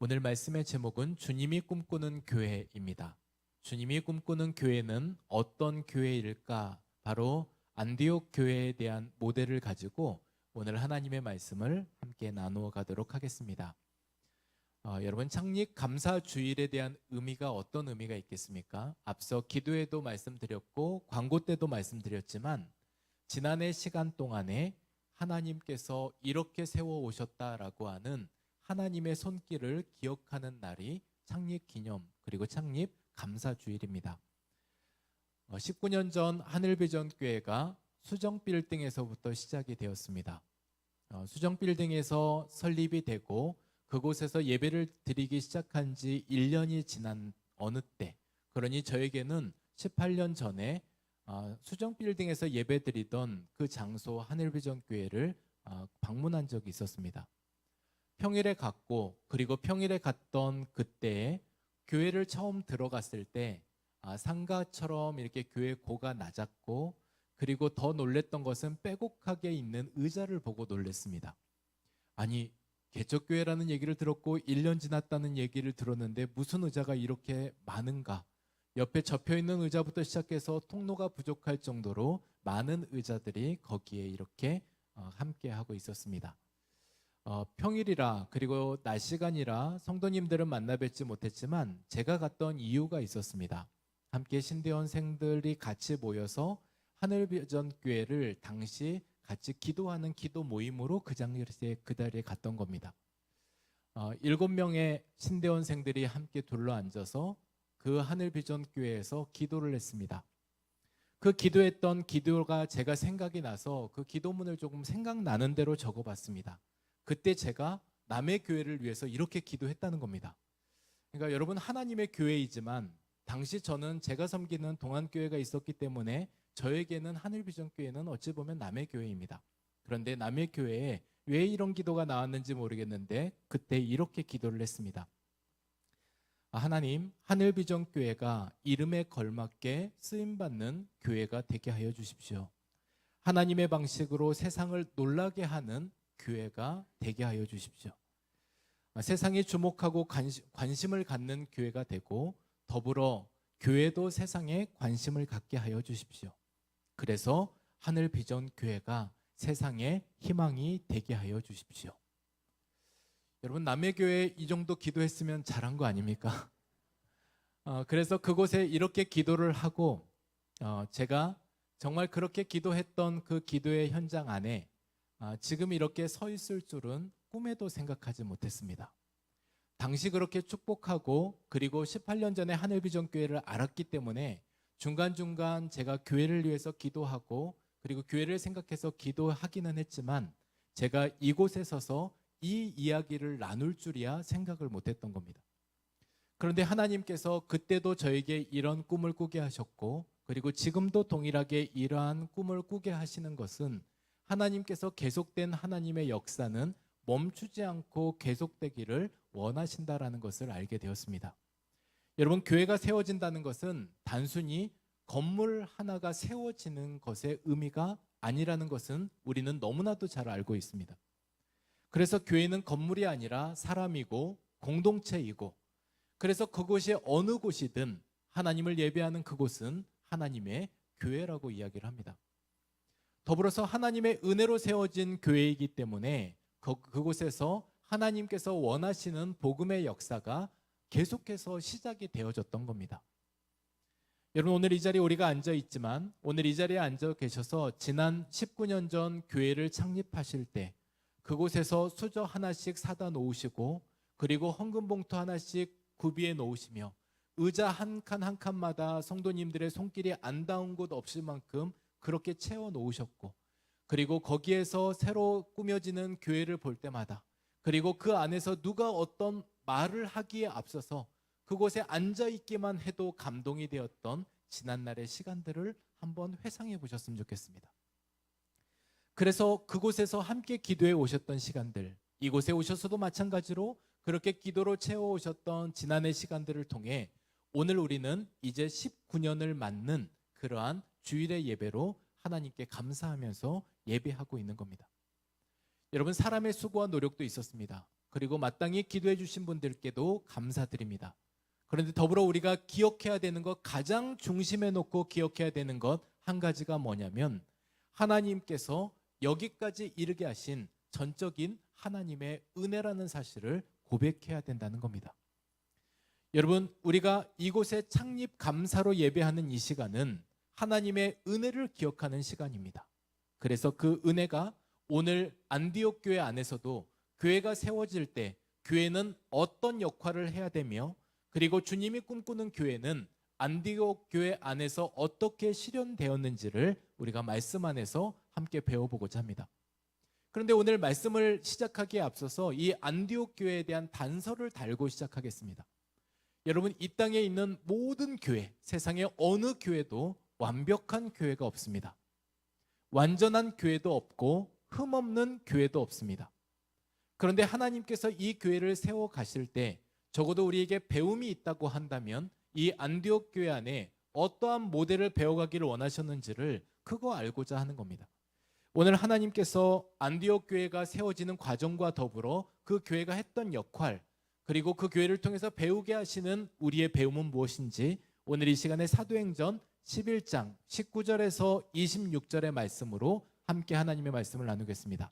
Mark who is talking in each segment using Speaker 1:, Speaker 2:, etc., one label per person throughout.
Speaker 1: 오늘 말씀의 제목은 주님이 꿈꾸는 교회입니다. 주님이 꿈꾸는 교회는 어떤 교회일까? 바로 안디옥 교회에 대한 모델을 가지고 오늘 하나님의 말씀을 함께 나누어 가도록 하겠습니다. 여러분, 창립 감사 주일에 대한 의미가 어떤 의미가 있겠습니까? 앞서 기도에도 말씀드렸고 광고 때도 말씀드렸지만 지난해 시간 동안에 하나님께서 이렇게 세워 오셨다라고 하는 하나님의 손길을 기억하는 날이 창립 기념 그리고 창립 감사 주일입니다. 19년 전 하늘비전교회가 수정빌딩에서부터 시작이 되었습니다. 수정빌딩에서 설립이 되고 그곳에서 예배를 드리기 시작한 지 1년이 지난 어느 때, 그러니 저에게는 18년 전에 수정빌딩에서 예배 드리던 그 장소 하늘비전교회를 방문한 적이 있었습니다. 평일에 갔고, 그리고 평일에 갔던 그때에 교회를 처음 들어갔을 때 상가처럼 이렇게 교회 고가 낮았고, 그리고 더 놀랬던 것은 빼곡하게 있는 의자를 보고 놀랬습니다. 아니, 개척교회라는 얘기를 들었고 1년 지났다는 얘기를 들었는데 무슨 의자가 이렇게 많은가? 옆에 접혀있는 의자부터 시작해서 통로가 부족할 정도로 많은 의자들이 거기에 이렇게 함께 하고 있었습니다. 평일이라 그리고 낮 시간이라 성도님들은 만나 뵙지 못했지만 제가 갔던 이유가 있었습니다. 함께 신대원생들이 같이 모여서 하늘비전교회를 당시 같이 기도하는 기도 모임으로 그 자리에 갔던 겁니다. 7명의 신대원생들이 함께 둘러앉아서 그 하늘비전교회에서 기도를 했습니다. 그 기도했던 기도가 제가 생각이 나서 그 기도문을 조금 생각나는 대로 적어봤습니다. 그때 제가 남의 교회를 위해서 이렇게 기도했다는 겁니다. 그러니까 여러분, 하나님의 교회이지만 당시 저는 제가 섬기는 동안교회가 있었기 때문에 저에게는 하늘비전교회는 어찌 보면 남의 교회입니다. 그런데 남의 교회에 왜 이런 기도가 나왔는지 모르겠는데 그때 이렇게 기도를 했습니다. 하나님, 하늘비전교회가 이름에 걸맞게 쓰임받는 교회가 되게 하여 주십시오. 하나님의 방식으로 세상을 놀라게 하는 교회가 되게 하여 주십시오. 세상이 주목하고 관심을 갖는 교회가 되고 더불어 교회도 세상에 관심을 갖게 하여 주십시오. 그래서 하늘비전교회가 세상에 희망이 되게 하여 주십시오. 여러분, 남의 교회에 이 정도 기도했으면 잘한 거 아닙니까? 그래서 그곳에 이렇게 기도를 하고 제가 정말 그렇게 기도했던 그 기도의 현장 안에 지금 이렇게 서 있을 줄은 꿈에도 생각하지 못했습니다. 당시 그렇게 축복하고 그리고 18년 전에 하늘비전교회를 알았기 때문에 중간중간 제가 교회를 위해서 기도하고 그리고 교회를 생각해서 기도하기는 했지만 제가 이곳에 서서 이 이야기를 나눌 줄이야 생각을 못했던 겁니다. 그런데 하나님께서 그때도 저에게 이런 꿈을 꾸게 하셨고 그리고 지금도 동일하게 이러한 꿈을 꾸게 하시는 것은 하나님께서 계속된 하나님의 역사는 멈추지 않고 계속되기를 원하신다라는 것을 알게 되었습니다. 여러분, 교회가 세워진다는 것은 단순히 건물 하나가 세워지는 것의 의미가 아니라는 것은 우리는 너무나도 잘 알고 있습니다. 그래서 교회는 건물이 아니라 사람이고 공동체이고, 그래서 그곳이 어느 곳이든 하나님을 예배하는 그곳은 하나님의 교회라고 이야기를 합니다. 더불어서 하나님의 은혜로 세워진 교회이기 때문에 그곳에서 하나님께서 원하시는 복음의 역사가 계속해서 시작이 되어졌던 겁니다. 여러분, 오늘 이 자리에 우리가 앉아 있지만 오늘 이 자리에 앉아 계셔서 지난 19년 전 교회를 창립하실 때 그곳에서 수저 하나씩 사다 놓으시고 그리고 헌금 봉투 하나씩 구비해 놓으시며 의자 한 칸 한 칸마다 성도님들의 손길이 안 닿은 곳 없을 만큼 그렇게 채워 놓으셨고, 그리고 거기에서 새로 꾸며지는 교회를 볼 때마다 그리고 그 안에서 누가 어떤 말을 하기에 앞서서 그곳에 앉아있기만 해도 감동이 되었던 지난날의 시간들을 한번 회상해 보셨으면 좋겠습니다. 그래서 그곳에서 함께 기도해 오셨던 시간들, 이곳에 오셔서도 마찬가지로 그렇게 기도로 채워 오셨던 지난해 시간들을 통해 오늘 우리는 이제 19년을 맞는 그러한 주일의 예배로 하나님께 감사하면서 예배하고 있는 겁니다. 여러분, 사람의 수고와 노력도 있었습니다. 그리고 마땅히 기도해 주신 분들께도 감사드립니다. 그런데 더불어 우리가 기억해야 되는 것, 가장 중심에 놓고 기억해야 되는 것 한 가지가 뭐냐면, 하나님께서 여기까지 이르게 하신 전적인 하나님의 은혜라는 사실을 고백해야 된다는 겁니다. 여러분, 우리가 이곳에 창립 감사로 예배하는 이 시간은 하나님의 은혜를 기억하는 시간입니다. 그래서 그 은혜가 오늘 안디옥 교회 안에서도 교회가 세워질 때 교회는 어떤 역할을 해야 되며, 그리고 주님이 꿈꾸는 교회는 안디옥 교회 안에서 어떻게 실현되었는지를 우리가 말씀 안에서 함께 배워보고자 합니다. 그런데 오늘 말씀을 시작하기에 앞서서 이 안디옥 교회에 대한 단서를 달고 시작하겠습니다. 여러분, 이 땅에 있는 모든 교회, 세상의 어느 교회도 완벽한 교회가 없습니다. 완전한 교회도 없고 흠없는 교회도 없습니다. 그런데 하나님께서 이 교회를 세워 가실 때 적어도 우리에게 배움이 있다고 한다면 이 안디옥 교회 안에 어떠한 모델을 배워가기를 원하셨는지를 그거 알고자 하는 겁니다. 오늘 하나님께서 안디옥 교회가 세워지는 과정과 더불어 그 교회가 했던 역할, 그리고 그 교회를 통해서 배우게 하시는 우리의 배움은 무엇인지 오늘 이 시간에 사도행전 11장 19절에서 26절의 말씀으로 함께 하나님의 말씀을 나누겠습니다.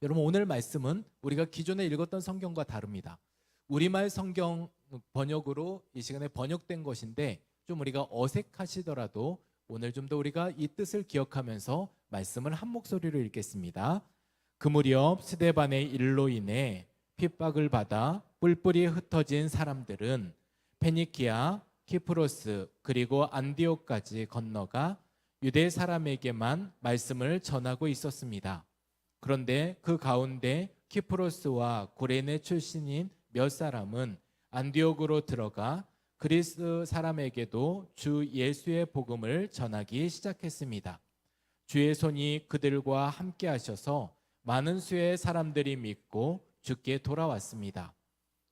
Speaker 1: 여러분, 오늘 말씀은 우리가 기존에 읽었던 성경과 다릅니다. 우리말 성경 번역으로 이 시간에 번역된 것인데 좀 우리가 어색하시더라도 오늘 좀 더 우리가 이 뜻을 기억하면서 말씀을 한 목소리로 읽겠습니다. 그 무렵 스데반의 일로 인해 핍박을 받아 뿔뿔이 흩어진 사람들은 페니키아, 키프로스 그리고 안디옥까지 건너가 유대 사람에게만 말씀을 전하고 있었습니다. 그런데 그 가운데 키프로스와 구레네 출신인 몇 사람은 안디옥으로 들어가 그리스 사람에게도 주 예수의 복음을 전하기 시작했습니다. 주의 손이 그들과 함께 하셔서 많은 수의 사람들이 믿고 주께 돌아왔습니다.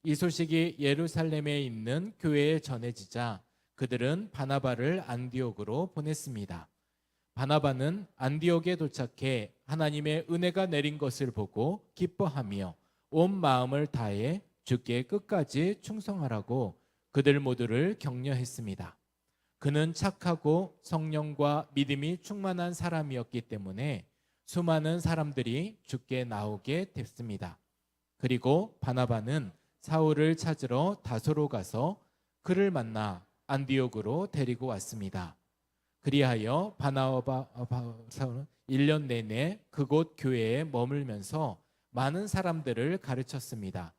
Speaker 1: 이 소식이 예루살렘에 있는 교회에 전해지자 그들은 바나바를 안디옥으로 보냈습니다. 바나바는 안디옥에 도착해 하나님의 은혜가 내린 것을 보고 기뻐하며 온 마음을 다해 주께 끝까지 충성하라고 그들 모두를 격려했습니다. 그는 착하고 성령과 믿음이 충만한 사람이었기 때문에 수많은 사람들이 주께 나오게 됐습니다. 그리고 바나바는 사울을 찾으러 다소로 가서 그를 만나 안디옥으로 데리고 왔습니다. 그리하여 바나바 사울은 1년 내내 그곳 교회에 머물면서 많은 사람들을 가르쳤습니다.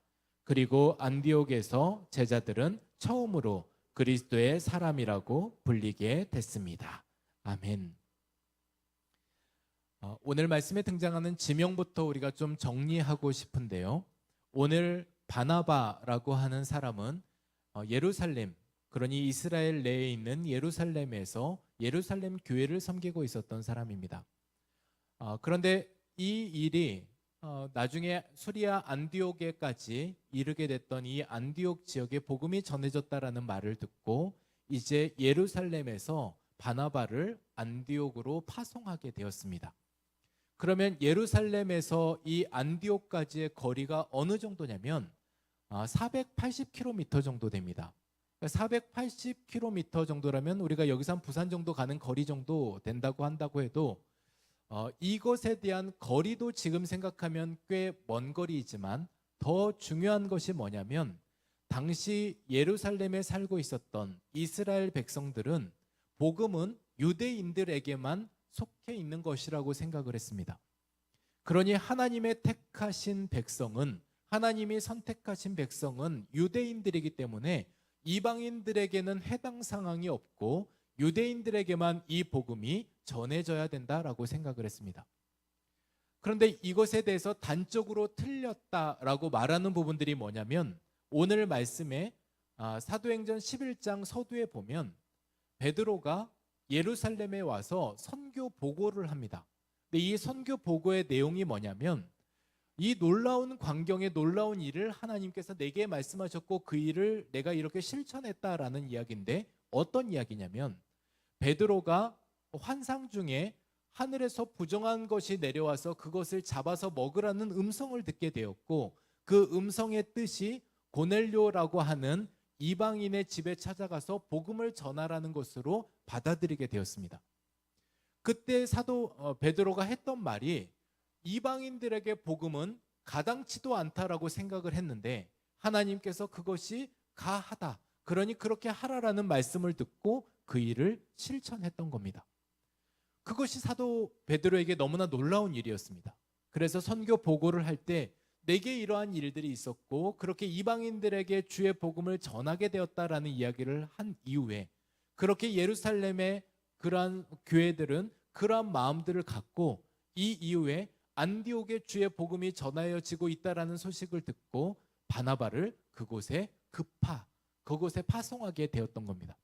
Speaker 1: 그리고 안디옥에서 제자들은 처음으로 그리스도의 사람이라고 불리게 됐습니다. 아멘. 오늘 말씀에 등장하는 지명부터 우리가 좀 정리하고 싶은데요. 오늘 바나바라고 하는 사람은 예루살렘, 그러니 이스라엘 내에 있는 예루살렘에서 예루살렘 교회를 섬기고 있었던 사람입니다. 그런데 이 일이 나중에 수리아 안디옥에까지 이르게 됐던 이 안디옥 지역에 복음이 전해졌다라는 말을 듣고 이제 예루살렘에서 바나바를 안디옥으로 파송하게 되었습니다. 그러면 예루살렘에서 이 안디옥까지의 거리가 어느 정도냐면 480km 정도 됩니다. 480km 정도라면 우리가 여기서 한 부산 정도 가는 거리 정도 된다고 한다고 해도 이것에 대한 거리도 지금 생각하면 꽤 먼 거리이지만 더 중요한 것이 뭐냐면 당시 예루살렘에 살고 있었던 이스라엘 백성들은 복음은 유대인들에게만 속해 있는 것이라고 생각을 했습니다. 그러니 하나님의 택하신 백성은, 하나님이 선택하신 백성은 유대인들이기 때문에 이방인들에게는 해당 상황이 없고 유대인들에게만 이 복음이 전해져야 된다라고 생각을 했습니다. 그런데 이것에 대해서 단적으로 틀렸다라고 말하는 부분들이 뭐냐면 오늘 말씀에 사도행전 11장 서두에 보면 베드로가 예루살렘에 와서 선교 보고를 합니다. 근데 이 선교 보고의 내용이 뭐냐면 이 놀라운 광경의 놀라운 일을 하나님께서 내게 말씀하셨고 그 일을 내가 이렇게 실천했다라는 이야기인데 어떤 이야기냐면 베드로가 환상 중에 하늘에서 부정한 것이 내려와서 그것을 잡아서 먹으라는 음성을 듣게 되었고 그 음성의 뜻이 고넬료라고 하는 이방인의 집에 찾아가서 복음을 전하라는 것으로 받아들이게 되었습니다. 그때 사도 베드로가 했던 말이 이방인들에게 복음은 가당치도 않다라고 생각을 했는데 하나님께서 그것이 가하다, 그러니 그렇게 하라라는 말씀을 듣고 그 일을 실천했던 겁니다. 그것이 사도 베드로에게 너무나 놀라운 일이었습니다. 그래서 선교 보고를 할 때 내게 이러한 일들이 있었고 그렇게 이방인들에게 주의 복음을 전하게 되었다라는 이야기를 한 이후에 그렇게 예루살렘의 그러한 교회들은 그러한 마음들을 갖고 이 이후에 안디옥에 주의 복음이 전하여지고 있다라는 소식을 듣고 바나바를 그곳에 그곳에 파송하게 되었던 겁니다.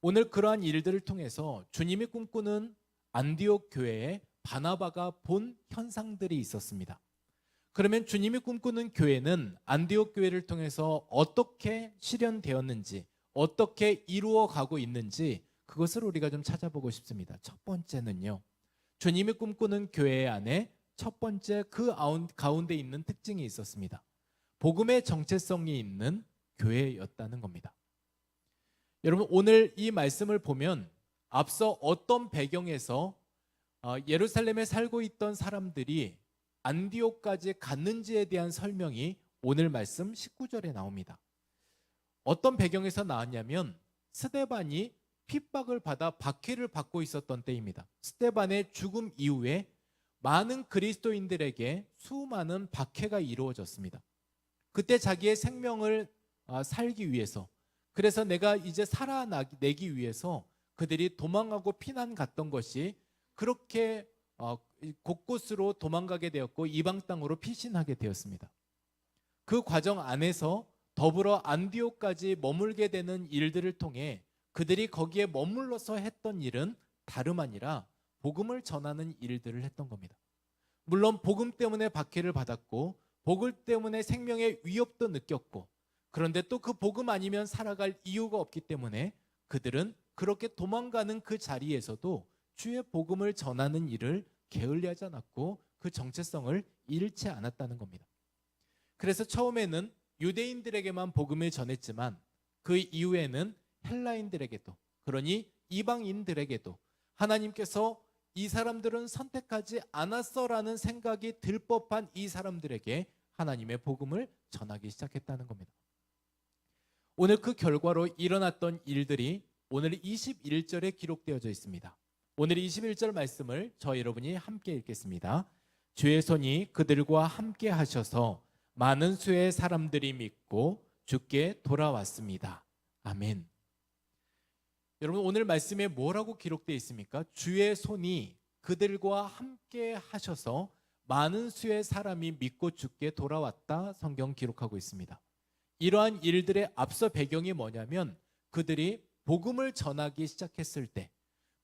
Speaker 1: 오늘 그러한 일들을 통해서 주님이 꿈꾸는 안디옥 교회에 바나바가 본 현상들이 있었습니다. 그러면 주님이 꿈꾸는 교회는 안디옥 교회를 통해서 어떻게 실현되었는지, 어떻게 이루어가고 있는지 그것을 우리가 좀 찾아보고 싶습니다. 첫 번째는요, 주님이 꿈꾸는 교회 안에 첫 번째 그 가운데 있는 특징이 있었습니다. 복음의 정체성이 있는 교회였다는 겁니다. 여러분, 오늘 이 말씀을 보면 앞서 어떤 배경에서 예루살렘에 살고 있던 사람들이 안디옥까지 갔는지에 대한 설명이 오늘 말씀 19절에 나옵니다. 어떤 배경에서 나왔냐면 스데반이 핍박을 받아 박해를 받고 있었던 때입니다. 스데반의 죽음 이후에 많은 그리스도인들에게 수많은 박해가 이루어졌습니다. 그때 자기의 생명을 살기 위해서, 그래서 내가 이제 살아내기 위해서 그들이 도망가고 피난 갔던 것이 그렇게 곳곳으로 도망가게 되었고 이방 땅으로 피신하게 되었습니다. 그 과정 안에서 더불어 안디옥까지 머물게 되는 일들을 통해 그들이 거기에 머물러서 했던 일은 다름 아니라 복음을 전하는 일들을 했던 겁니다. 물론 복음 때문에 박해를 받았고 복음 때문에 생명의 위협도 느꼈고, 그런데 또 그 복음 아니면 살아갈 이유가 없기 때문에 그들은 그렇게 도망가는 그 자리에서도 주의 복음을 전하는 일을 게을리하지 않았고 그 정체성을 잃지 않았다는 겁니다. 그래서 처음에는 유대인들에게만 복음을 전했지만 그 이후에는 헬라인들에게도, 그러니 이방인들에게도 하나님께서 이 사람들은 선택하지 않았어라는 생각이 들 법한 이 사람들에게 하나님의 복음을 전하기 시작했다는 겁니다. 오늘 그 결과로 일어났던 일들이 오늘 21절에 기록되어져 있습니다. 오늘 21절 말씀을 저 여러분이 함께 읽겠습니다. 주의 손이 그들과 함께 하셔서 많은 수의 사람들이 믿고 주께 돌아왔습니다. 아멘. 여러분, 오늘 말씀에 뭐라고 기록되어 있습니까? 주의 손이 그들과 함께 하셔서 많은 수의 사람이 믿고 주께 돌아왔다, 성경 기록하고 있습니다. 이러한 일들의 앞서 배경이 뭐냐면 그들이 복음을 전하기 시작했을 때,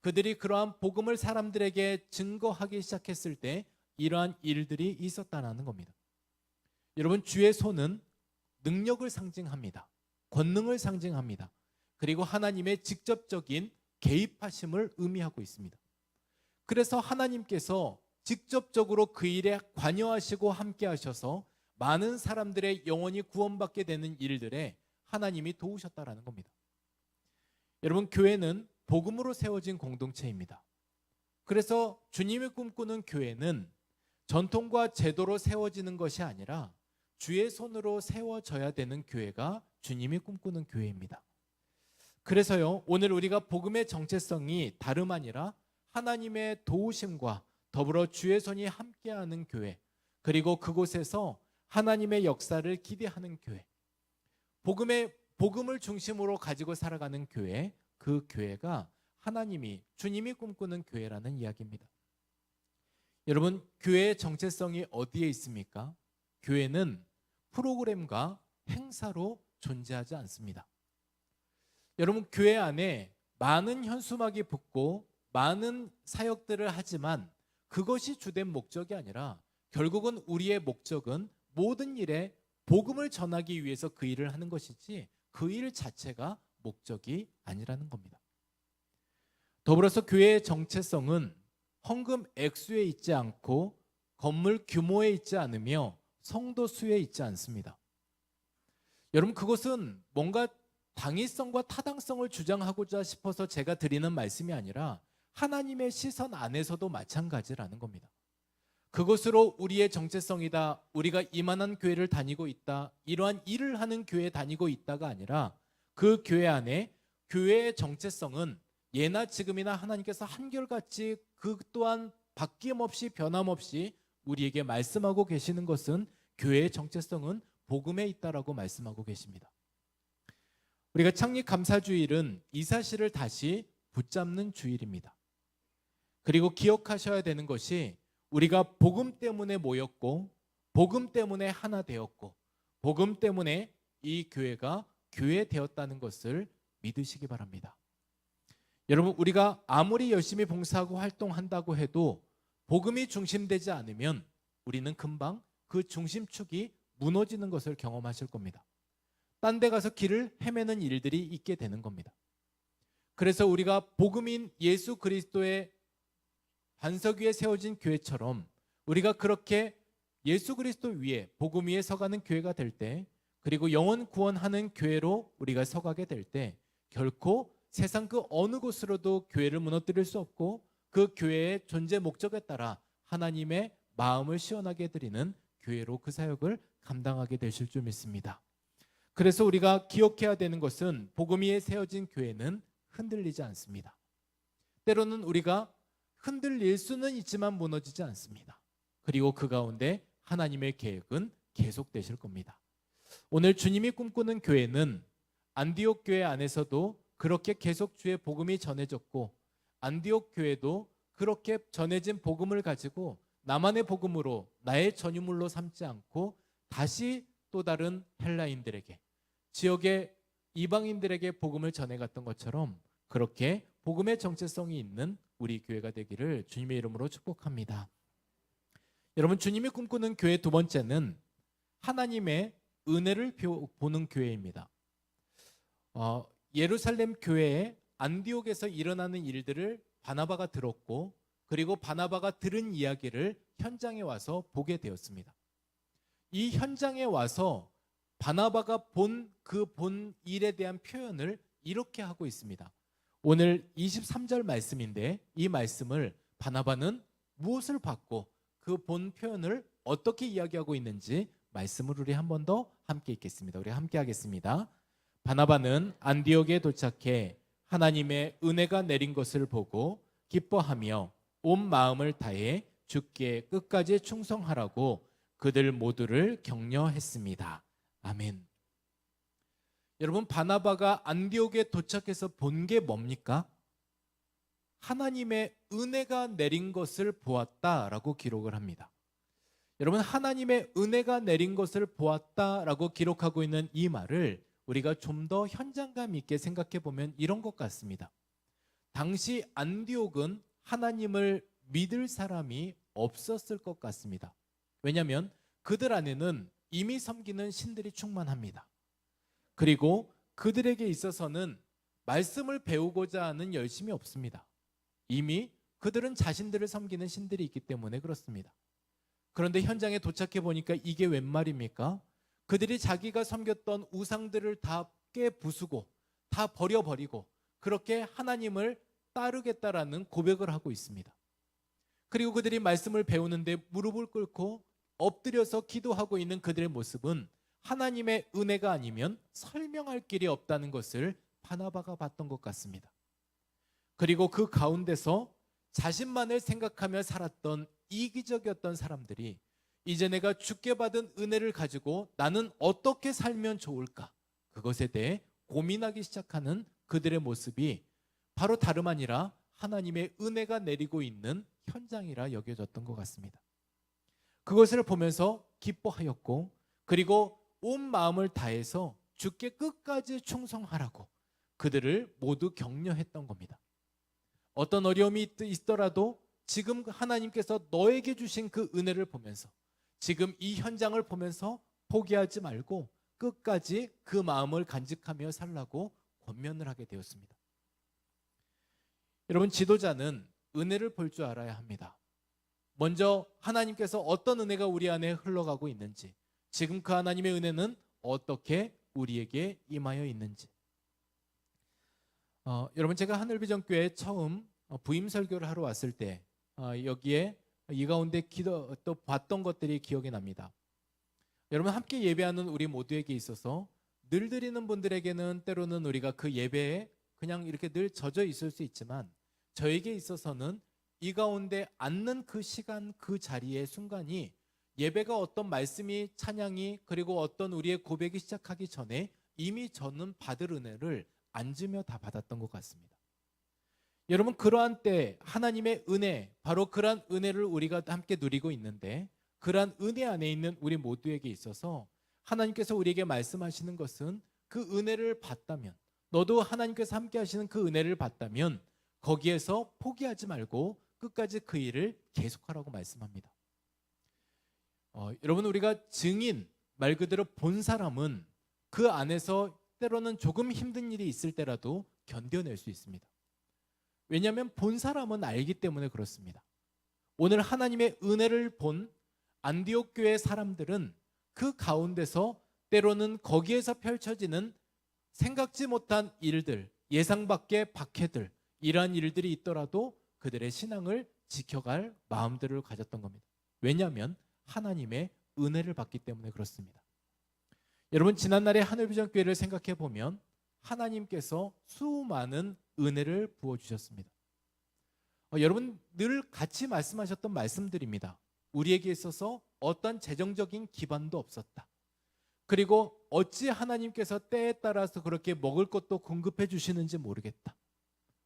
Speaker 1: 그들이 그러한 복음을 사람들에게 증거하기 시작했을 때 이러한 일들이 있었다는 겁니다. 여러분, 주의 손은 능력을 상징합니다. 권능을 상징합니다. 그리고 하나님의 직접적인 개입하심을 의미하고 있습니다. 그래서 하나님께서 직접적으로 그 일에 관여하시고 함께 하셔서 많은 사람들의 영혼이 구원받게 되는 일들에 하나님이 도우셨다라는 겁니다. 여러분, 교회는 복음으로 세워진 공동체입니다. 그래서 주님이 꿈꾸는 교회는 전통과 제도로 세워지는 것이 아니라 주의 손으로 세워져야 되는 교회가 주님이 꿈꾸는 교회입니다. 그래서요, 오늘 우리가 복음의 정체성이 다름 아니라 하나님의 도우심과 더불어 주의 손이 함께하는 교회, 그리고 그곳에서 하나님의 역사를 기대하는 교회, 복음을 중심으로 가지고 살아가는 교회, 그 교회가 주님이 꿈꾸는 교회라는 이야기입니다. 여러분, 교회의 정체성이 어디에 있습니까? 교회는 프로그램과 행사로 존재하지 않습니다. 여러분, 교회 안에 많은 현수막이 붙고 많은 사역들을 하지만 그것이 주된 목적이 아니라 결국은 우리의 목적은 모든 일에 복음을 전하기 위해서 그 일을 하는 것이지 그 일 자체가 목적이 아니라는 겁니다. 더불어서 교회의 정체성은 헌금 액수에 있지 않고 건물 규모에 있지 않으며 성도 수에 있지 않습니다. 여러분, 그것은 뭔가 당위성과 타당성을 주장하고자 싶어서 제가 드리는 말씀이 아니라 하나님의 시선 안에서도 마찬가지라는 겁니다. 그것으로 우리의 정체성이다, 우리가 이만한 교회를 다니고 있다, 이러한 일을 하는 교회에 다니고 있다가 아니라 그 교회 안에 교회의 정체성은 예나 지금이나 하나님께서 한결같이 그 또한 바뀜없이 변함없이 우리에게 말씀하고 계시는 것은 교회의 정체성은 복음에 있다라고 말씀하고 계십니다. 우리가 창립 감사주일은 이 사실을 다시 붙잡는 주일입니다. 그리고 기억하셔야 되는 것이 우리가 복음 때문에 모였고 복음 때문에 하나 되었고 복음 때문에 이 교회가 교회 되었다는 것을 믿으시기 바랍니다. 여러분, 우리가 아무리 열심히 봉사하고 활동한다고 해도 복음이 중심되지 않으면 우리는 금방 그 중심축이 무너지는 것을 경험하실 겁니다. 딴 데 가서 길을 헤매는 일들이 있게 되는 겁니다. 그래서 우리가 복음인 예수 그리스도의 반석 위에 세워진 교회처럼 우리가 그렇게 예수 그리스도 위에 복음 위에 서가는 교회가 될 때, 그리고 영혼 구원하는 교회로 우리가 서가게 될 때 결코 세상 그 어느 곳으로도 교회를 무너뜨릴 수 없고 그 교회의 존재 목적에 따라 하나님의 마음을 시원하게 해드리는 교회로 그 사역을 감당하게 되실 줄 믿습니다. 그래서 우리가 기억해야 되는 것은 복음 위에 세워진 교회는 흔들리지 않습니다. 때로는 우리가 흔들릴 수는 있지만 무너지지 않습니다. 그리고 그 가운데 하나님의 계획은 계속되실 겁니다. 오늘 주님이 꿈꾸는 교회는 안디옥 교회 안에서도 그렇게 계속 주의 복음이 전해졌고 안디옥 교회도 그렇게 전해진 복음을 가지고 나만의 복음으로 나의 전유물로 삼지 않고 다시 또 다른 헬라인들에게, 지역의 이방인들에게 복음을 전해갔던 것처럼 그렇게 복음의 정체성이 있는 우리 교회가 되기를 주님의 이름으로 축복합니다. 여러분, 주님이 꿈꾸는 교회 두 번째는 하나님의 은혜를 보는 교회입니다. 예루살렘 교회에 안디옥에서 일어나는 일들을 바나바가 들었고 그리고 바나바가 들은 이야기를 현장에 와서 보게 되었습니다. 이 현장에 와서 바나바가 본 일에 대한 표현을 이렇게 하고 있습니다. 오늘 23절 말씀인데 이 말씀을 바나바는 무엇을 받고 그 본 표현을 어떻게 이야기하고 있는지 말씀을 우리 한 번 더 함께 읽겠습니다. 우리 함께 하겠습니다. 바나바는 안디옥에 도착해 하나님의 은혜가 내린 것을 보고 기뻐하며 온 마음을 다해 주께 끝까지 충성하라고 그들 모두를 격려했습니다. 아멘. 여러분, 바나바가 안디옥에 도착해서 본 게 뭡니까? 하나님의 은혜가 내린 것을 보았다라고 기록을 합니다. 여러분, 하나님의 은혜가 내린 것을 보았다라고 기록하고 있는 이 말을 우리가 좀 더 현장감 있게 생각해 보면 이런 것 같습니다. 당시 안디옥은 하나님을 믿을 사람이 없었을 것 같습니다. 왜냐하면 그들 안에는 이미 섬기는 신들이 충만합니다. 그리고 그들에게 있어서는 말씀을 배우고자 하는 열심이 없습니다. 이미 그들은 자신들을 섬기는 신들이 있기 때문에 그렇습니다. 그런데 현장에 도착해 보니까 이게 웬 말입니까? 그들이 자기가 섬겼던 우상들을 다 깨부수고 다 버려버리고 그렇게 하나님을 따르겠다라는 고백을 하고 있습니다. 그리고 그들이 말씀을 배우는데 무릎을 꿇고 엎드려서 기도하고 있는 그들의 모습은 하나님의 은혜가 아니면 설명할 길이 없다는 것을 바나바가 봤던 것 같습니다. 그리고 그 가운데서 자신만을 생각하며 살았던 이기적이었던 사람들이 이제 내가 주께 받은 은혜를 가지고 나는 어떻게 살면 좋을까? 그것에 대해 고민하기 시작하는 그들의 모습이 바로 다름 아니라 하나님의 은혜가 내리고 있는 현장이라 여겨졌던 것 같습니다. 그것을 보면서 기뻐하였고 그리고 온 마음을 다해서 주께 끝까지 충성하라고 그들을 모두 격려했던 겁니다. 어떤 어려움이 있더라도 지금 하나님께서 너에게 주신 그 은혜를 보면서 지금 이 현장을 보면서 포기하지 말고 끝까지 그 마음을 간직하며 살라고 권면을 하게 되었습니다. 여러분, 지도자는 은혜를 볼 줄 알아야 합니다. 먼저 하나님께서 어떤 은혜가 우리 안에 흘러가고 있는지, 지금 그 하나님의 은혜는 어떻게 우리에게 임하여 있는지. 여러분, 제가 하늘비전교회에 처음 부임 설교를 하러 왔을 때 여기에 이 가운데 또 봤던 것들이 기억이 납니다. 여러분, 함께 예배하는 우리 모두에게 있어서 늘 드리는 분들에게는 때로는 우리가 그 예배에 그냥 이렇게 늘 젖어 있을 수 있지만, 저에게 있어서는 이 가운데 앉는 그 시간, 그 자리의 순간이 예배가 어떤 말씀이, 찬양이, 그리고 어떤 우리의 고백이 시작하기 전에 이미 저는 받을 은혜를 앉으며 다 받았던 것 같습니다. 여러분, 그러한 때 하나님의 은혜, 바로 그러한 은혜를 우리가 함께 누리고 있는데, 그러한 은혜 안에 있는 우리 모두에게 있어서 하나님께서 우리에게 말씀하시는 것은 그 은혜를 받다면, 너도 하나님께서 함께 하시는 그 은혜를 받다면 거기에서 포기하지 말고 끝까지 그 일을 계속하라고 말씀합니다. 여러분, 우리가 증인, 말 그대로 본 사람은 그 안에서 때로는 조금 힘든 일이 있을 때라도 견뎌낼 수 있습니다. 왜냐하면 본 사람은 알기 때문에 그렇습니다. 오늘 하나님의 은혜를 본 안디옥 교회 사람들은 그 가운데서 때로는 거기에서 펼쳐지는 생각지 못한 일들, 예상 밖의 박해들, 이러한 일들이 있더라도 그들의 신앙을 지켜갈 마음들을 가졌던 겁니다. 왜냐하면 하나님의 은혜를 받기 때문에 그렇습니다. 여러분, 지난날의 하늘비전교회를 생각해 보면 하나님께서 수많은 은혜를 부어주셨습니다. 여러분, 늘 같이 말씀하셨던 말씀들입니다. 우리에게 있어서 어떤 재정적인 기반도 없었다. 그리고 어찌 하나님께서 때에 따라서 그렇게 먹을 것도 공급해 주시는지 모르겠다.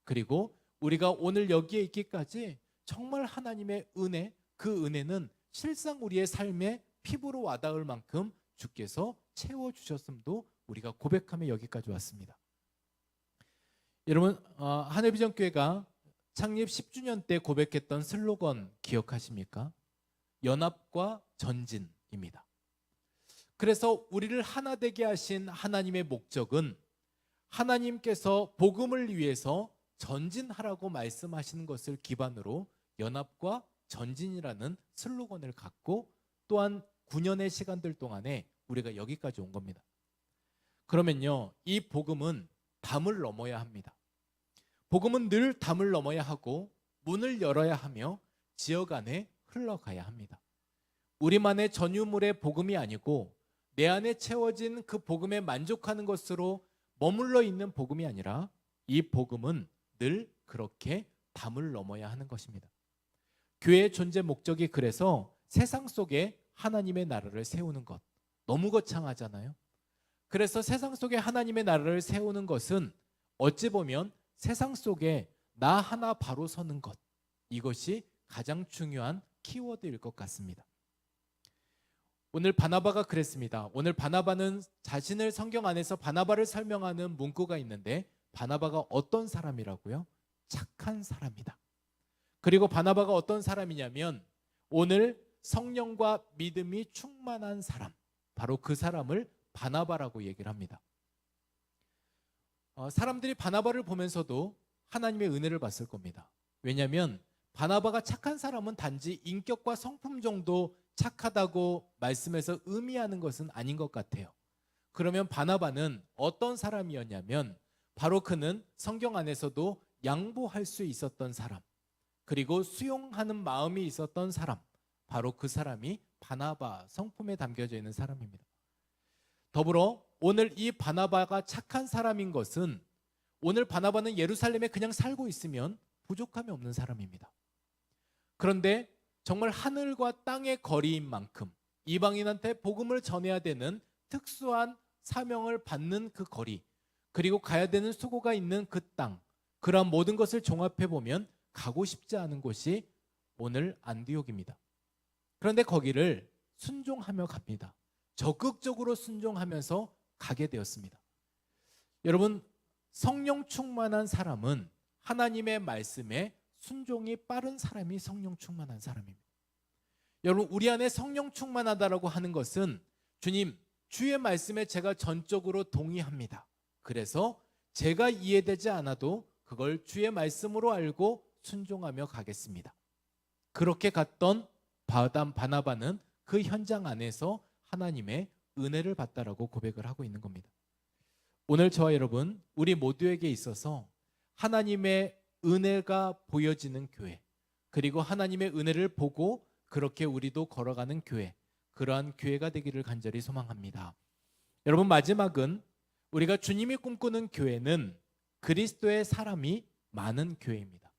Speaker 1: 그리고 우리가 오늘 여기에 있기까지 정말 하나님의 은혜, 그 은혜는 실상 우리의 삶에 피부로 와닿을 만큼 주께서 채워주셨음도 우리가 고백하며 여기까지 왔습니다. 여러분, 하늘비전교회가 창립 10주년 때 고백했던 슬로건 기억하십니까? 연합과 전진입니다. 그래서 우리를 하나 되게 하신 하나님의 목적은 하나님께서 복음을 위해서 전진하라고 말씀하시는 것을 기반으로 연합과 전진이라는 슬로건을 갖고 또한 9년의 시간들 동안에 우리가 여기까지 온 겁니다. 그러면요, 이 복음은 담을 넘어야 합니다. 복음은 늘 담을 넘어야 하고 문을 열어야 하며 지역 안에 흘러가야 합니다. 우리만의 전유물의 복음이 아니고 내 안에 채워진 그 복음에 만족하는 것으로 머물러 있는 복음이 아니라 이 복음은 늘 그렇게 담을 넘어야 하는 것입니다. 교회의 존재 목적이 그래서 세상 속에 하나님의 나라를 세우는 것, 너무 거창하잖아요. 그래서 세상 속에 하나님의 나라를 세우는 것은 어찌 보면 세상 속에 나 하나 바로 서는 것, 이것이 가장 중요한 키워드일 것 같습니다. 오늘 바나바가 그랬습니다. 오늘 바나바는 자신을 성경 안에서 바나바를 설명하는 문구가 있는데, 바나바가 어떤 사람이라고요? 착한 사람이다. 그리고 바나바가 어떤 사람이냐면 오늘 성령과 믿음이 충만한 사람, 바로 그 사람을 바나바라고 얘기를 합니다. 사람들이 바나바를 보면서도 하나님의 은혜를 봤을 겁니다. 왜냐하면 바나바가 착한 사람은 단지 인격과 성품 정도 착하다고 말씀해서 의미하는 것은 아닌 것 같아요. 그러면 바나바는 어떤 사람이었냐면 바로 그는 성경 안에서도 양보할 수 있었던 사람, 그리고 수용하는 마음이 있었던 사람, 바로 그 사람이 바나바 성품에 담겨져 있는 사람입니다. 더불어 오늘 이 바나바가 착한 사람인 것은 오늘 바나바는 예루살렘에 그냥 살고 있으면 부족함이 없는 사람입니다. 그런데 정말 하늘과 땅의 거리인 만큼 이방인한테 복음을 전해야 되는 특수한 사명을 받는 그 거리, 그리고 가야 되는 수고가 있는 그 땅, 그러한 모든 것을 종합해 보면 가고 싶지 않은 곳이 오늘 안디옥입니다. 그런데 거기를 순종하며 갑니다. 적극적으로 순종하면서 가게 되었습니다. 여러분, 성령 충만한 사람은 하나님의 말씀에 순종이 빠른 사람이 성령 충만한 사람입니다. 여러분, 우리 안에 성령 충만하다라고 하는 것은 주님, 주의 말씀에 제가 전적으로 동의합니다. 그래서 제가 이해되지 않아도 그걸 주의 말씀으로 알고 순종하며 가겠습니다. 그렇게 갔던 바나바는 그 현장 안에서 하나님의 은혜를 받다라고 고백을 하고 있는 겁니다. 오늘 저와 여러분, 우리 모두에게 있어서 하나님의 은혜가 보여지는 교회, 그리고 하나님의 은혜를 보고 그렇게 우리도 걸어가는 교회, 그러한 교회가 되기를 간절히 소망합니다. 여러분, 마지막은 우리가 주님이 꿈꾸는 교회는 그리스도의 사람이 많은 교회입니다.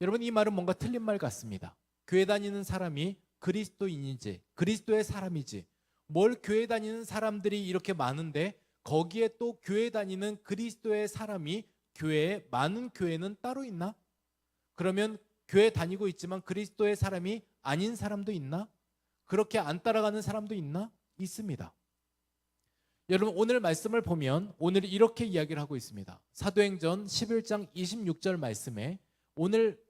Speaker 1: 여러분, 이 말은 뭔가 틀린 말 같습니다. 교회 다니는 사람이 그리스도인이지, 그리스도의 사람이지, 뭘 교회 다니는 사람들이 이렇게 많은데 거기에 또 교회 다니는 그리스도의 사람이 교회에 많은 교회는 따로 있나? 그러면 교회 다니고 있지만 그리스도의 사람이 아닌 사람도 있나? 그렇게 안 따라가는 사람도 있나? 있습니다. 여러분, 오늘 말씀을 보면 오늘 이렇게 이야기를 하고 있습니다. 사도행전 11장 26절 말씀에 오늘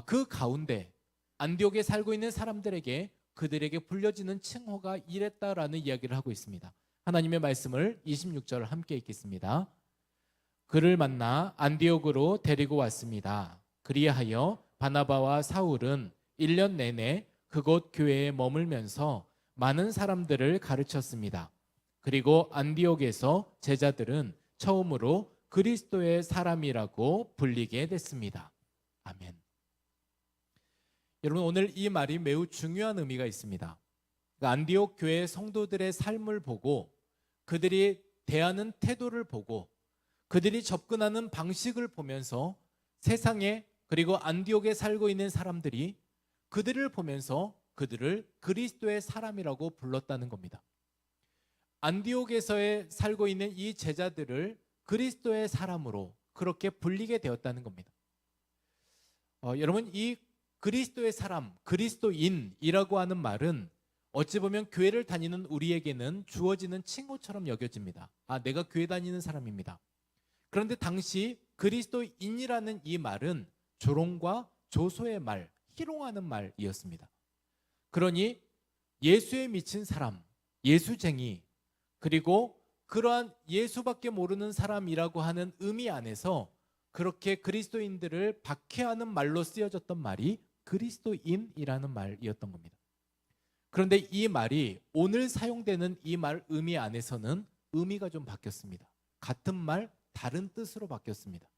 Speaker 1: 그 가운데 안디옥에 살고 있는 사람들에게 그들에게 불려지는 칭호가 이랬다라는 이야기를 하고 있습니다. 하나님의 말씀을 26절 함께 읽겠습니다. 그를 만나 안디옥으로 데리고 왔습니다. 그리하여 바나바와 사울은 1년 내내 그곳 교회에 머물면서 많은 사람들을 가르쳤습니다. 그리고 안디옥에서 제자들은 처음으로 그리스도의 사람이라고 불리게 됐습니다. 아멘. 여러분, 오늘 이 말이 매우 중요한 의미가 있습니다. 안디옥 교회 성도들의 삶을 보고 그들이 대하는 태도를 보고 그들이 접근하는 방식을 보면서 세상에, 그리고 안디옥에 살고 있는 사람들이 그들을 보면서 그들을 그리스도의 사람이라고 불렀다는 겁니다. 안디옥에서의 살고 있는 이 제자들을 그리스도의 사람으로 그렇게 불리게 되었다는 겁니다. 여러분, 이 그리스도의 사람, 그리스도인이라고 하는 말은 어찌 보면 교회를 다니는 우리에게는 주어지는 칭호처럼 여겨집니다. 내가 교회 다니는 사람입니다. 그런데 당시 그리스도인이라는 이 말은 조롱과 조소의 말, 희롱하는 말이었습니다. 그러니 예수에 미친 사람, 예수쟁이, 그리고 그러한 예수밖에 모르는 사람이라고 하는 의미 안에서 그렇게 그리스도인들을 박해하는 말로 쓰여졌던 말이 그리스도인이라는 말이었던 겁니다. 그런데 이 말이 오늘 사용되는 이 말 의미 안에서는 의미가 좀 바뀌었습니다. 같은 말, 다른 뜻으로 바뀌었습니다.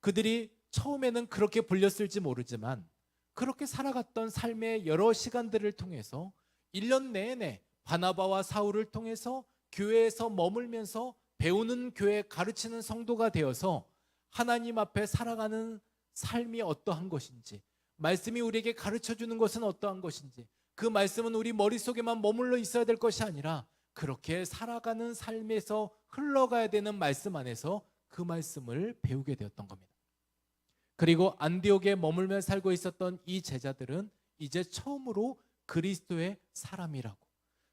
Speaker 1: 그들이 처음에는 그렇게 불렸을지 모르지만 그렇게 살아갔던 삶의 여러 시간들을 통해서 1년 내내 바나바와 사울을 통해서 교회에서 머물면서 배우는 교회, 가르치는 성도가 되어서 하나님 앞에 살아가는 삶이 어떠한 것인지, 말씀이 우리에게 가르쳐주는 것은 어떠한 것인지, 그 말씀은 우리 머릿속에만 머물러 있어야 될 것이 아니라 그렇게 살아가는 삶에서 흘러가야 되는 말씀 안에서 그 말씀을 배우게 되었던 겁니다. 그리고 안디옥에 머물며 살고 있었던 이 제자들은 이제 처음으로 그리스도의 사람이라고,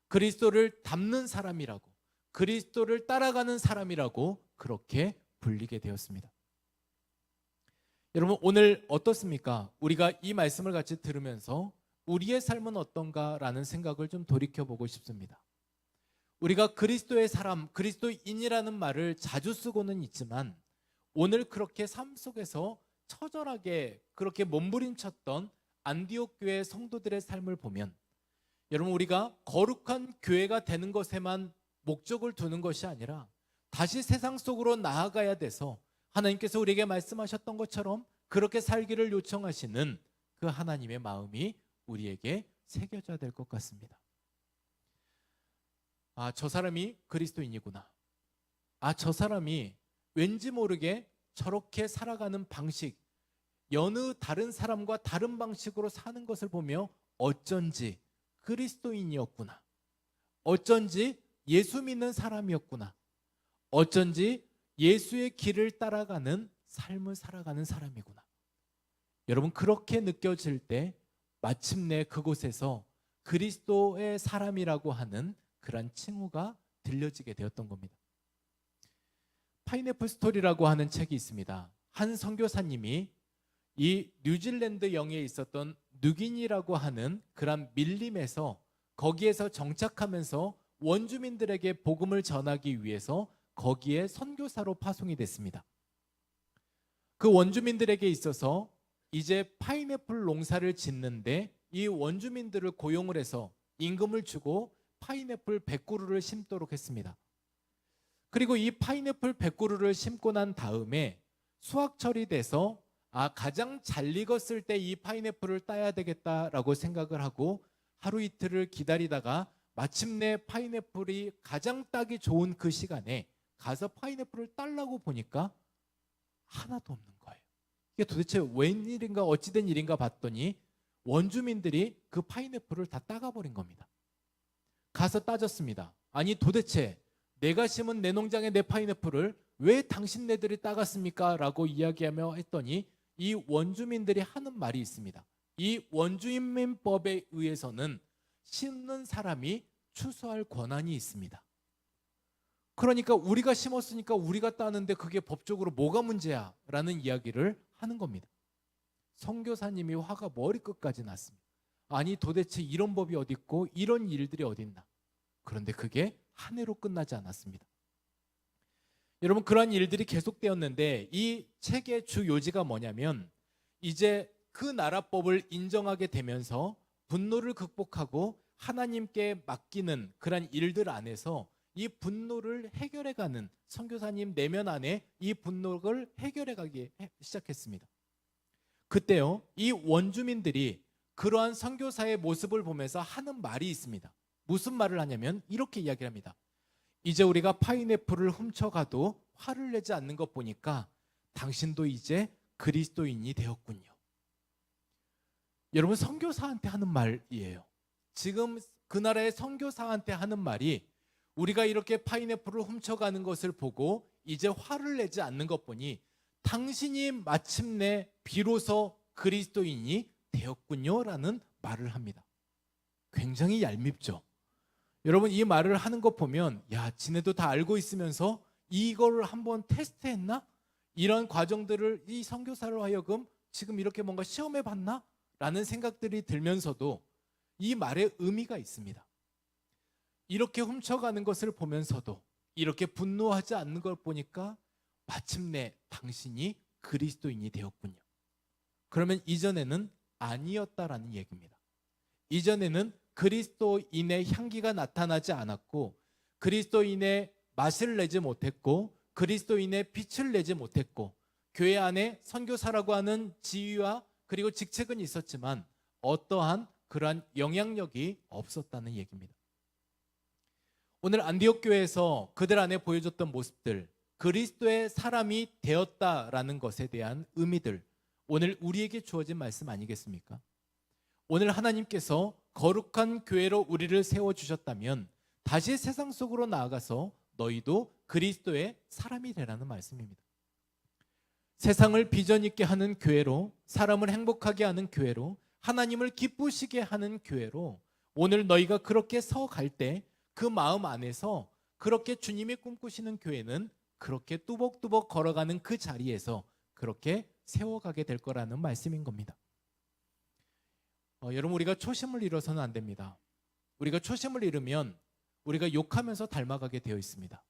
Speaker 1: 그리스도를 닮는 사람이라고, 그리스도를 따라가는 사람이라고 그렇게 불리게 되었습니다. 여러분, 오늘 어떻습니까? 우리가 이 말씀을 같이 들으면서 우리의 삶은 어떤가라는 생각을 좀 돌이켜보고 싶습니다. 우리가 그리스도의 사람, 그리스도인이라는 말을 자주 쓰고는 있지만 오늘 그렇게 삶 속에서 처절하게 그렇게 몸부림쳤던 안디옥 교회 성도들의 삶을 보면, 여러분, 우리가 거룩한 교회가 되는 것에만 목적을 두는 것이 아니라 다시 세상 속으로 나아가야 돼서 하나님께서 우리에게 말씀하셨던 것처럼 그렇게 살기를 요청하시는 그 하나님의 마음이 우리에게 새겨져야 될 것 같습니다. 저 사람이 그리스도인이구나. 저 사람이 왠지 모르게 저렇게 살아가는 방식, 여느 다른 사람과 다른 방식으로 사는 것을 보며 어쩐지 그리스도인이었구나. 어쩐지 예수 믿는 사람이었구나. 어쩐지 예수의 길을 따라가는 삶을 살아가는 사람이구나. 여러분, 그렇게 느껴질 때 마침내 그곳에서 그리스도의 사람이라고 하는 그런 칭호가 들려지게 되었던 겁니다. 파인애플 스토리라고 하는 책이 있습니다. 한 선교사님이 이 뉴질랜드 영에 있었던 누기니라고 하는 그런 밀림에서 거기에서 정착하면서 원주민들에게 복음을 전하기 위해서 거기에 선교사로 파송이 됐습니다. 그 원주민들에게 있어서 이제 파인애플 농사를 짓는데 이 원주민들을 고용을 해서 임금을 주고 파인애플 100그루를 심도록 했습니다. 그리고 이 파인애플 100그루를 심고 난 다음에 수확철이 돼서 가장 잘 익었을 때 이 파인애플을 따야 되겠다라고 생각을 하고 하루 이틀을 기다리다가 마침내 파인애플이 가장 따기 좋은 그 시간에 가서 파인애플을 따려고 보니까 하나도 없는 거예요. 이게 도대체 웬일인가 어찌된 일인가 봤더니 원주민들이 그 파인애플을 다 따가버린 겁니다. 가서 따졌습니다. 아니 도대체 내가 심은 내 농장의 내 파인애플을 왜 당신네들이 따갔습니까? 라고 이야기하며 했더니 이 원주민들이 하는 말이 있습니다. 이 원주민법에 의해서는 심는 사람이 추수할 권한이 있습니다. 그러니까 우리가 심었으니까 우리가 따는데 그게 법적으로 뭐가 문제야? 라는 이야기를 하는 겁니다. 선교사님이 화가 머리끝까지 났습니다. 아니 도대체 이런 법이 어디 있고 이런 일들이 어디 있나? 그런데 그게 한 해로 끝나지 않았습니다. 여러분 그러한 일들이 계속되었는데 이 책의 주 요지가 뭐냐면 이제 그 나라법을 인정하게 되면서 분노를 극복하고 하나님께 맡기는 그런 일들 안에서 이 분노를 해결해가는 선교사님 내면 안에 이 분노를 해결해가기 시작했습니다. 그때요 이 원주민들이 그러한 선교사의 모습을 보면서 하는 말이 있습니다. 무슨 말을 하냐면 이렇게 이야기를 합니다. 이제 우리가 파인애플을 훔쳐가도 화를 내지 않는 것 보니까 당신도 이제 그리스도인이 되었군요. 여러분 선교사한테 하는 말이에요. 지금 그 나라의 선교사한테 하는 말이 우리가 이렇게 파인애플을 훔쳐가는 것을 보고 이제 화를 내지 않는 것 보니 당신이 마침내 비로소 그리스도인이 되었군요 라는 말을 합니다. 굉장히 얄밉죠. 여러분 이 말을 하는 것 보면 야 지네도 다 알고 있으면서 이거를 한번 테스트했나? 이런 과정들을 이 선교사로 하여금 지금 이렇게 뭔가 시험해 봤나? 라는 생각들이 들면서도 이 말에 의미가 있습니다. 이렇게 훔쳐가는 것을 보면서도 이렇게 분노하지 않는 걸 보니까 마침내 당신이 그리스도인이 되었군요. 그러면 이전에는 아니었다라는 얘기입니다. 이전에는 그리스도인의 향기가 나타나지 않았고 그리스도인의 맛을 내지 못했고 그리스도인의 빛을 내지 못했고 교회 안에 선교사라고 하는 지위와 그리고 직책은 있었지만 어떠한 그러한 영향력이 없었다는 얘기입니다. 오늘 안디옥 교회에서 그들 안에 보여줬던 모습들, 그리스도의 사람이 되었다라는 것에 대한 의미들, 오늘 우리에게 주어진 말씀 아니겠습니까? 오늘 하나님께서 거룩한 교회로 우리를 세워주셨다면 다시 세상 속으로 나아가서 너희도 그리스도의 사람이 되라는 말씀입니다. 세상을 비전 있게 하는 교회로, 사람을 행복하게 하는 교회로, 하나님을 기쁘시게 하는 교회로 오늘 너희가 그렇게 서갈 때 그 마음 안에서 그렇게 주님이 꿈꾸시는 교회는 그렇게 뚜벅뚜벅 걸어가는 그 자리에서 그렇게 세워가게 될 거라는 말씀인 겁니다. 여러분 우리가 초심을 잃어서는 안 됩니다. 우리가 초심을 잃으면 우리가 욕하면서 닮아가게 되어 있습니다.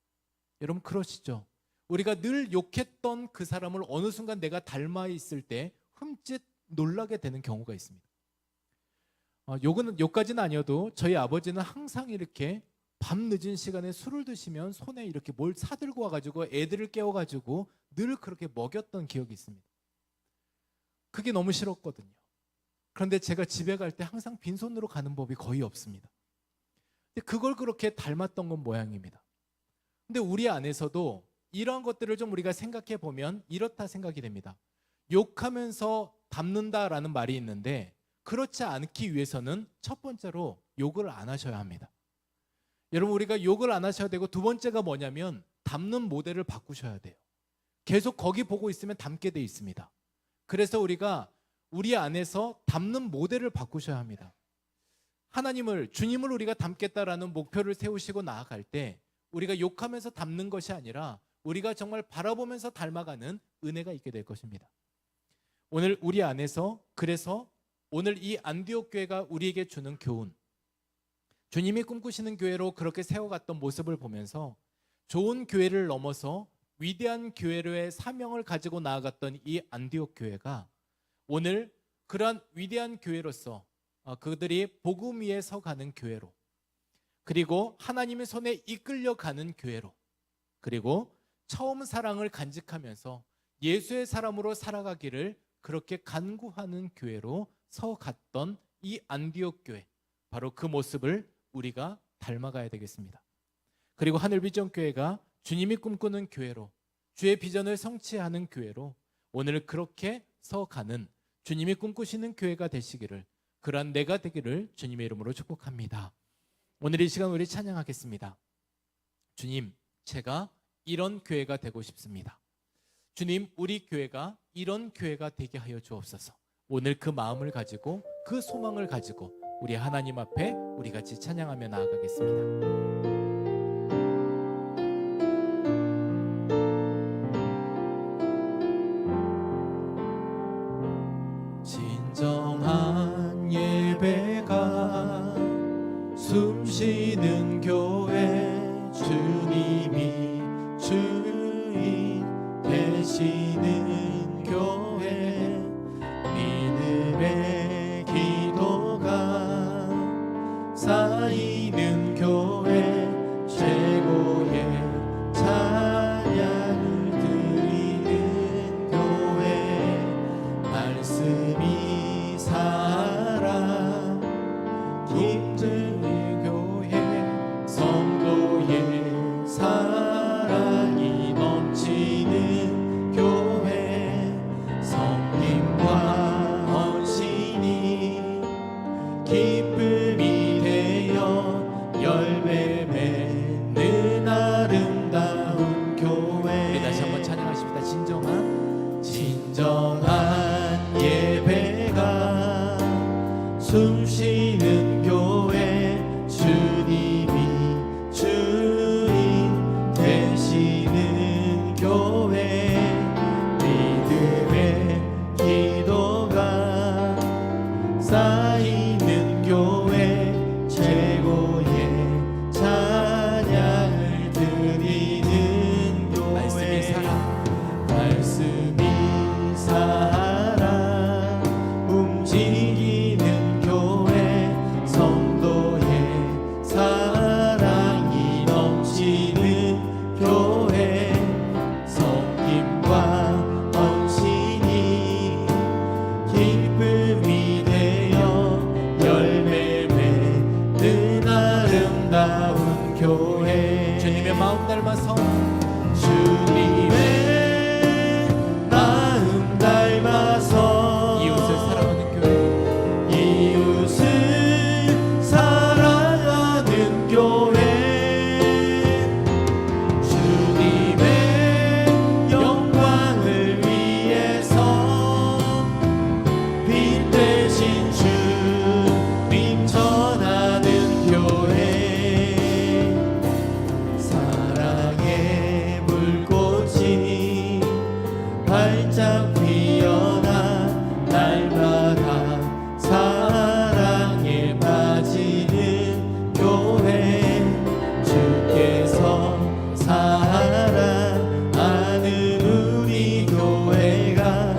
Speaker 1: 여러분 그러시죠? 우리가 늘 욕했던 그 사람을 어느 순간 내가 닮아 있을 때 흠칫 놀라게 되는 경우가 있습니다. 욕까지는 아니어도 저희 아버지는 항상 이렇게 밤 늦은 시간에 술을 드시면 손에 이렇게 뭘 사들고 와가지고 애들을 깨워가지고 늘 그렇게 먹였던 기억이 있습니다. 그게 너무 싫었거든요. 그런데 제가 집에 갈 때 항상 빈손으로 가는 법이 거의 없습니다. 근데 그걸 그렇게 닮았던 건 모양입니다. 근데 우리 안에서도 이런 것들을 좀 우리가 생각해 보면 이렇다 생각이 됩니다. 욕하면서 닮는다라는 말이 있는데 그렇지 않기 위해서는 첫 번째로 욕을 안 하셔야 합니다. 여러분 우리가 욕을 안 하셔야 되고 두 번째가 뭐냐면 닮는 모델을 바꾸셔야 돼요. 계속 거기 보고 있으면 닮게 돼 있습니다. 그래서 우리가 우리 안에서 닮는 모델을 바꾸셔야 합니다. 하나님을, 주님을 우리가 닮겠다라는 목표를 세우시고 나아갈 때 우리가 욕하면서 닮는 것이 아니라 우리가 정말 바라보면서 닮아가는 은혜가 있게 될 것입니다. 오늘 우리 안에서 그래서 오늘 이 안디옥 교회가 우리에게 주는 교훈, 주님이 꿈꾸시는 교회로 그렇게 세워갔던 모습을 보면서 좋은 교회를 넘어서 위대한 교회로의 사명을 가지고 나아갔던 이 안디옥 교회가 오늘 그러한 위대한 교회로서 그들이 복음 위에 서가는 교회로, 그리고 하나님의 손에 이끌려가는 교회로, 그리고 처음 사랑을 간직하면서 예수의 사람으로 살아가기를 그렇게 간구하는 교회로 서갔던 이 안디옥 교회, 바로 그 모습을 우리가 닮아가야 되겠습니다. 그리고 하늘비전교회가 주님이 꿈꾸는 교회로, 주의 비전을 성취하는 교회로 오늘 그렇게 서가는 주님이 꿈꾸시는 교회가 되시기를, 그러한 내가 되기를 주님의 이름으로 축복합니다. 오늘 이 시간 우리 찬양하겠습니다. 주님, 제가 이런 교회가 되고 싶습니다. 주님, 우리 교회가 이런 교회가 되게 하여 주옵소서. 오늘 그 마음을 가지고, 그 소망을 가지고 우리 하나님 앞에 우리 같이 찬양하며 나아가겠습니다. 진정한 예배가 숨쉬는 교회, 주님이 주인 되시는 교회, 믿음의 기도가 쌓이는 교회, 최고의 찬양을 드리는 교회, 말씀이 살아 힘든 교회, 성도의 사랑이 넘치는 교회, 성님과 헌신이 기쁨이 되어 열매 맺는 아름다운 교회. 우리 다시 한번 찬양하십니다. 진정한 예배가 숨쉬는 교회, 주님이 주인 되시는 교회, 믿음의 기도가 쌓이는 교회, 최고의 찬양을 드리는 교회, 말씀이 살아 움직이는 교회, 성도의 사랑이 넘치는 교회, 섬김과 헌신이 기쁨이 되어 열매 맺는 아름다운 교회. 주님의 마음 닮아서, 주님의 마음 닮아서 이웃을 사랑하는 교회, 이웃을 사랑하는 교회, 주님의 영광을 위해서 빛 대신 주님 전하는 교회, 사랑의 불꽃이 활짝 피어나 날마다 사랑에 빠지는 교회, 주께서 사랑하는 우리 교회가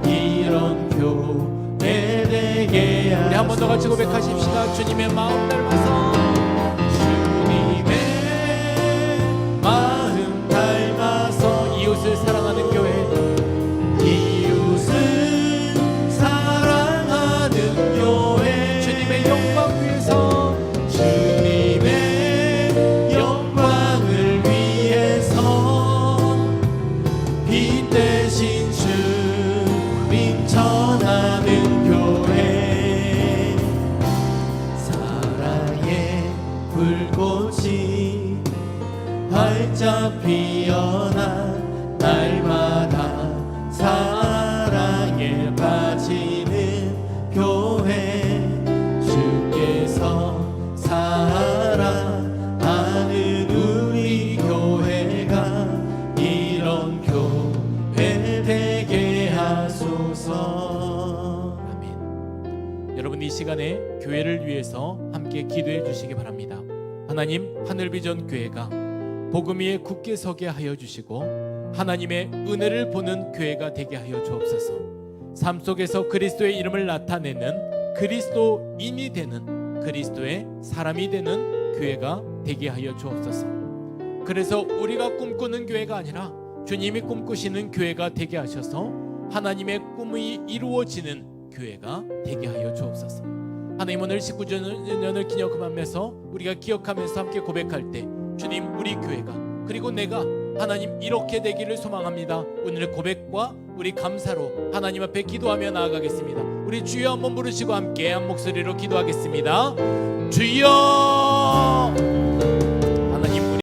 Speaker 1: 이런 교회 되게 하소서. 우리 한 번 더 같이 고백하십시다. 주님의 마음 닮아서, 주님의 마음 닮아서 이웃을 사랑하는 교회, 이웃을 사랑하는 교회, 주님의 영광 위해서, 주님의 영광을 위해서 빛 대신 주님 전하는 교회, 사랑의 불꽃이 활짝 피어나 날마다 사랑에 빠지는 교회, 주께서 사랑하는 우리 교회가 이런 교회 되게 하소서. 아멘. 여러분, 이 시간에 교회를 위해서 함께 기도해 주시기 바랍니다. 하나님, 하늘비전 교회가 복음 위에 굳게 서게 하여 주시고 하나님의 은혜를 보는 교회가 되게 하여 주옵소서. 삶 속에서 그리스도의 이름을 나타내는 그리스도인이 되는 그리스도의 사람이 되는 교회가 되게 하여 주옵소서. 그래서 우리가 꿈꾸는 교회가 아니라 주님이 꿈꾸시는 교회가 되게 하셔서 하나님의 꿈이 이루어지는 교회가 되게 하여 주옵소서. 하나님, 오늘 19주년을 기념하면서 우리가 기억하면서 함께 고백할 때 주님, 우리 교회가 그리고 내가 하나님 이렇게 되기를 소망합니다. 오늘의 고백과 우리 감사로 하나님 앞에 기도하며 나아가겠습니다. 우리 주여 한번 부르시고 함께 한 목소리로 기도하겠습니다. 주여